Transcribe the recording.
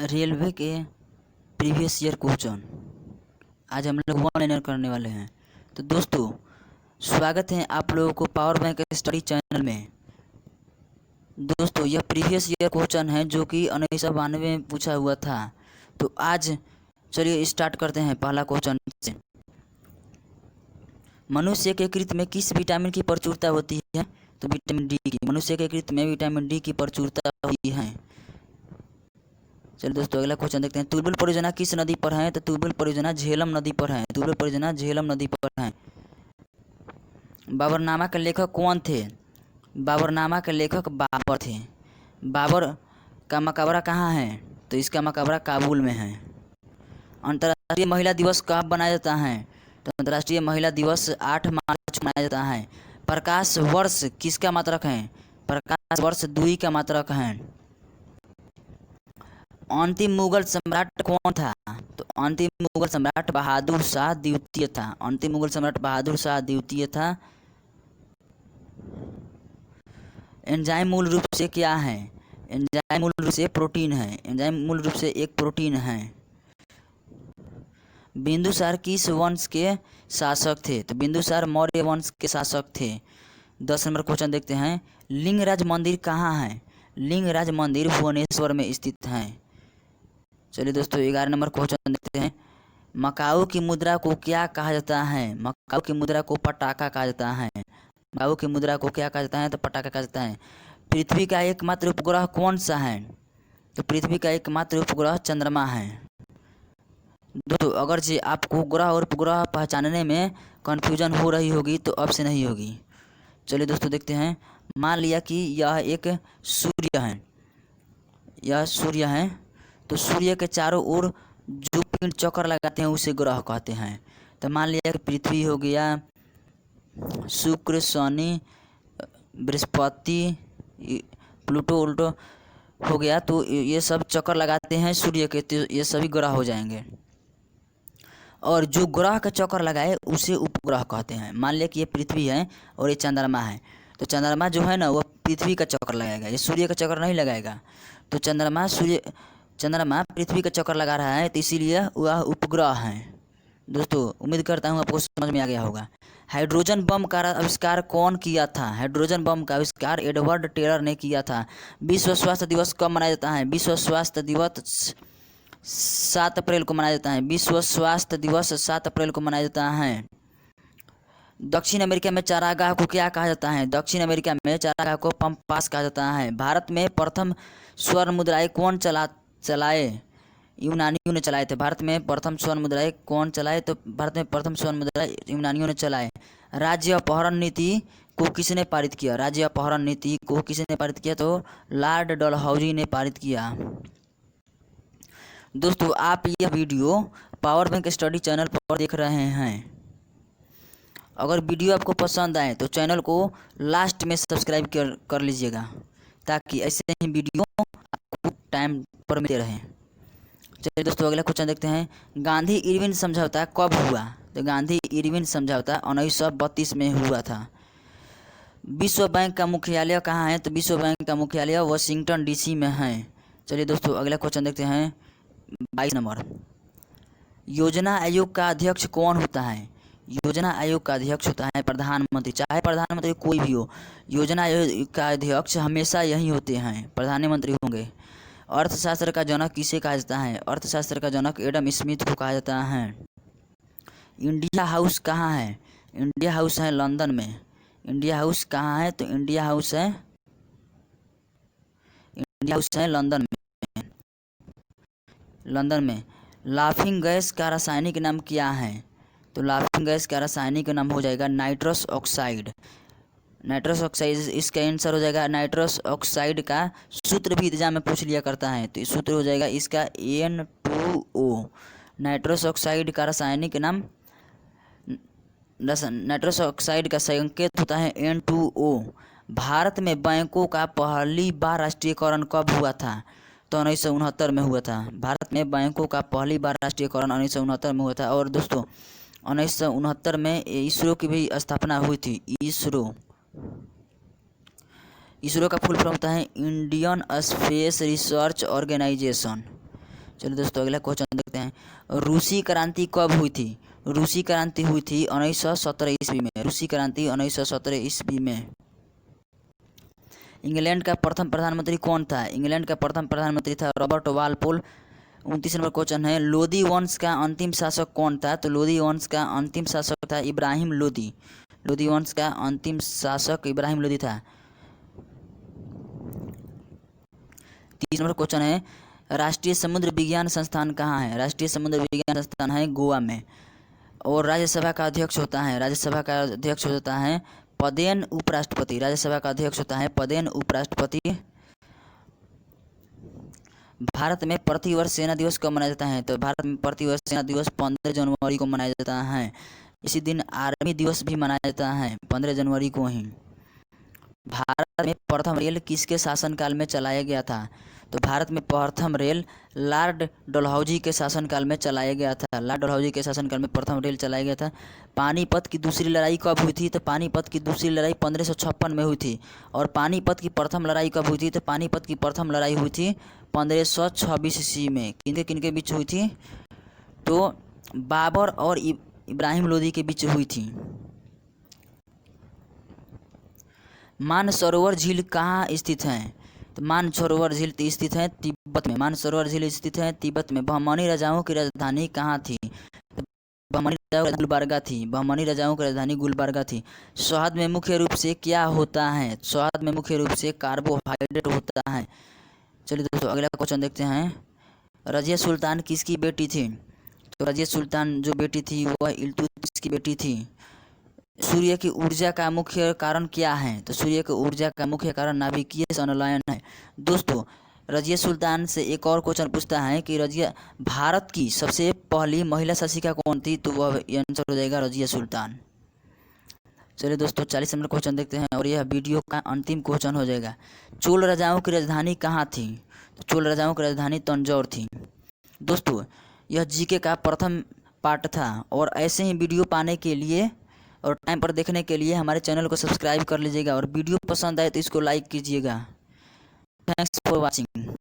Railway के previous year question आज हम लोग वन लाइनर करने वाले हैं। तो दोस्तों स्वागत है आप लोगों को पावर बैंक स्टडी चैनल में। दोस्तों यह प्रीवियस ईयर क्वेश्चन है जो कि 1992 में पूछा हुआ था। तो आज चलिए स्टार्ट करते हैं पहला क्वेश्चन से। मनुष्य के यकृत में किस विटामिन की प्रचुरता होती है? तो विटामिन डी की। मनुष्य के यकृत में विटामिन डी की प्रचुरता होती है। चलिए दोस्तों अगला क्वेश्चन देखते हैं। तुलबुल परियोजना किस नदी पर है? तो तुलबुल परियोजना झेलम नदी पर है। तुलबुल परियोजना झेलम नदी पर है। बाबरनामा के लेखक कौन थे? बाबरनामा के लेखक बाबर थे। बाबर का मकबरा कहाँ है? तो इसका मकबरा काबुल में है। अंतर्राष्ट्रीय महिला दिवस कब मनाया जाता है? तो अंतर्राष्ट्रीय महिला दिवस 8 मार्च को मनाया जाता है। प्रकाश वर्ष किसका मात्रक है? प्रकाश वर्ष दूरी का मात्रक है। अंतिम मुगल सम्राट कौन था? तो अंतिम मुगल सम्राट बहादुर शाह द्वितीय था। अंतिम मुगल सम्राट बहादुर शाह द्वितीय था। एंजाइम मूल रूप से क्या है? एंजाइम मूल रूप से प्रोटीन है। एंजाइम मूल रूप से एक प्रोटीन है। बिंदुसार किस वंश के शासक थे? तो बिंदुसार मौर्य वंश के शासक थे। 10 नंबर क्वेश्चन देखते हैं। लिंगराज मंदिर कहाँ है? लिंगराज मंदिर भुवनेश्वर में स्थित है। चलिए दोस्तों 11 नंबर क्वेश्चन देखते हैं। मकाऊ की मुद्रा को क्या कहा जाता है? मकाऊ की मुद्रा को पटाखा कहा जाता है। मकाऊ की मुद्रा को क्या कहा जाता है? तो पटाखा कहा जाता है। पृथ्वी का एकमात्र उपग्रह कौन सा है? तो पृथ्वी का एकमात्र उपग्रह चंद्रमा है। दोस्तों अगर जी आपको ग्रह और उपग्रह पहचानने में कन्फ्यूजन हो रही होगी तो अब से नहीं होगी। चलिए दोस्तों देखते हैं। मान लिया कि यह एक सूर्य है। यह सूर्य है। तो सूर्य के चारों ओर जो पिंड चक्कर लगाते हैं उसे ग्रह कहते हैं। तो मान लिया कि पृथ्वी हो गया, शुक्र, शनि, बृहस्पति, प्लूटो उल्टो हो गया। तो ये सब चक्कर लगाते हैं सूर्य के, तो ये सभी ग्रह हो जाएंगे। और जो ग्रह का चक्कर लगाए उसे उपग्रह कहते हैं। मान लिया कि ये पृथ्वी है और ये चंद्रमा है। तो चंद्रमा जो है ना वो पृथ्वी का चक्कर लगाएगा, ये सूर्य का चक्कर नहीं लगाएगा। तो चंद्रमा पृथ्वी का चक्कर लगा रहा है, तो इसीलिए वह उपग्रह है। दोस्तों उम्मीद करता हूँ आपको समझ में आ गया होगा। हाइड्रोजन बम का आविष्कार कौन किया था? हाइड्रोजन बम का आविष्कार एडवर्ड टेलर ने किया था। विश्व स्वास्थ्य दिवस कब मनाया जाता है? विश्व स्वास्थ्य दिवस 7 अप्रैल को मनाया जाता है। विश्व स्वास्थ्य दिवस 7 अप्रैल को मनाया जाता है। दक्षिण अमेरिका में चारागाह को क्या कहा जाता है? दक्षिण अमेरिका में चारागाह को पंपास कहा जाता है। भारत में प्रथम स्वर्ण मुद्राएं कौन चलाए? यूनानियों ने चलाए थे। भारत में प्रथम स्वर्ण मुद्राएं कौन चलाए? तो भारत में प्रथम स्वर्ण मुद्राएं यूनानियों ने चलाए। राज्य अपहरण नीति को किसने पारित किया? राज्य अपहरण नीति को किसने पारित किया? तो लॉर्ड डलहौजी ने पारित किया। दोस्तों आप यह video power bank study channel पर देख रहे हैं। अगर वीडियो आपको पसंद आए तो चैनल को लास्ट में सब्सक्राइब कर लीजिएगा, ताकि ऐसे ही वीडियो आपको टाइम पर मिलते रहें। चलिए दोस्तों अगला क्वेश्चन देखते हैं। गांधी इरविन समझौता कब हुआ? तो गांधी इरविन समझौता 1932 में हुआ था। विश्व बैंक का मुख्यालय कहाँ है? तो विश्व बैंक का मुख्यालय वाशिंगटन डीसी में है। चलिए दोस्तों अगला क्वेश्चन देखते हैं। 22 नंबर। योजना आयोग का अध्यक्ष कौन होता है? योजना आयोग का अध्यक्ष होता है प्रधानमंत्री। चाहे प्रधानमंत्री कोई भी हो, योजना आयोग का अध्यक्ष हमेशा यही होते हैं, प्रधानमंत्री होंगे। अर्थशास्त्र का जनक किसे कहा जाता है? अर्थशास्त्र का जनक एडम स्मिथ को कहा जाता है। इंडिया हाउस कहाँ है? इंडिया हाउस है लंदन में। इंडिया हाउस कहाँ है? तो इंडिया हाउस है लंदन में। लाफिंग गैस का रासायनिक नाम क्या है? तो लाफिंग गैस का रासायनिक नाम हो जाएगा नाइट्रस ऑक्साइड। नाइट्रस ऑक्साइड इसका आंसर हो जाएगा। नाइट्रस ऑक्साइड का सूत्र भी एग्जाम में पूछ लिया करता है, तो सूत्र हो जाएगा इसका N2O। नाइट्रस ऑक्साइड का रासायनिक नाम, नाइट्रस ऑक्साइड का संकेत होता है N2O। भारत में बैंकों का पहली बार राष्ट्रीयकरण कब हुआ था? तो 1969 में हुआ था। भारत में बैंकों का पहली बार राष्ट्रीयकरण 1969 में हुआ था। और दोस्तों 1969 में इसरो की भी स्थापना हुई थी। इसरो का फुल फॉर्म होता है इंडियन स्पेस रिसर्च ऑर्गेनाइजेशन। चलिए दोस्तों अगला क्वेश्चन देखते हैं। रूसी क्रांति कब हुई थी? रूसी क्रांति हुई थी 1917 ईस्वी में। रूसी क्रांति 1917 ईस्वी में। इंग्लैंड का प्रथम प्रधानमंत्री कौन था? इंग्लैंड का प्रथम प्रधानमंत्री था रॉबर्ट वालपोल। 29 नंबर क्वेश्चन है, लोदी वंश का अंतिम शासक कौन था? तो लोदी वंश का अंतिम शासक था इब्राहिम लोदी। लोदी वंश का अंतिम शासक इब्राहिम लोदी था। 30 नंबर क्वेश्चन है, राष्ट्रीय समुद्र विज्ञान संस्थान कहाँ है? राष्ट्रीय समुद्र विज्ञान संस्थान है गोवा में। और राज्यसभा का अध्यक्ष होता है, राज्यसभा का अध्यक्ष होता है पदेन उपराष्ट्रपति। राज्यसभा का अध्यक्ष होता है पदेन उपराष्ट्रपति। भारत में प्रतिवर्ष सेना दिवस कब मनाया जाता है? तो भारत में प्रतिवर्ष सेना दिवस 15 जनवरी को मनाया जाता है। इसी दिन आर्मी दिवस भी मनाया जाता है 15 जनवरी को ही। भारत में प्रथम रेल किसके शासनकाल में चलाया गया था? तो भारत में प्रथम रेल लॉर्ड डलहौजी के शासनकाल में चलाया गया था। लॉर्ड डलहौजी के शासनकाल में प्रथम रेल चलाया गया था। पानीपत की दूसरी लड़ाई कब हुई थी? तो पानीपत की दूसरी लड़ाई 1556 में हुई थी। और पानीपत की प्रथम लड़ाई कब हुई थी? तो पानीपत की प्रथम लड़ाई हुई थी 1526 ईस्वी में। किनके बीच हुई थी? तो बाबर और इब्राहिम लोदी के बीच हुई थी। मानसरोवर झील कहाँ स्थित है? तो मानसरोवर झील स्थित है तिब्बत में। मानसरोवर झील स्थित है तिब्बत में। बहमनी राजाओं की राजधानी कहाँ थी? तो बहमनी राजाओं की गुलबर्गा थी। बहमनी राजाओं की राजधानी गुलबर्गा थी। शहद में मुख्य रूप से क्या होता है? शहद में मुख्य रूप से कार्बोहाइड्रेट होता है। चलिए दोस्तों अगला क्वेश्चन देखते हैं। रजिया सुल्तान किसकी बेटी थी? तो रजिया सुल्तान जो बेटी थी वह इल्तुतमिश की बेटी थी। सूर्य की ऊर्जा का मुख्य कारण क्या है? तो सूर्य की ऊर्जा का मुख्य कारण नाभिकीय संलयन है। दोस्तों रजिया सुल्तान से एक और क्वेश्चन पूछता है कि रजिया भारत की सबसे पहली महिला शासिका कौन थी? तो वह आंसर हो जाएगा रजिया सुल्तान। चलिए दोस्तों 40 नंबर क्वेश्चन देखते हैं और यह वीडियो का अंतिम क्वेश्चन हो जाएगा। चोल राजाओं की राजधानी कहाँ थी? तो चोल राजाओं की राजधानी तंजौर थी। दोस्तों यह जीके का प्रथम पार्ट था और ऐसे ही वीडियो पाने के लिए और टाइम पर देखने के लिए हमारे चैनल को सब्सक्राइब कर लीजिएगा और वीडियो पसंद आए तो इसको लाइक कीजिएगा। Thanks for watching.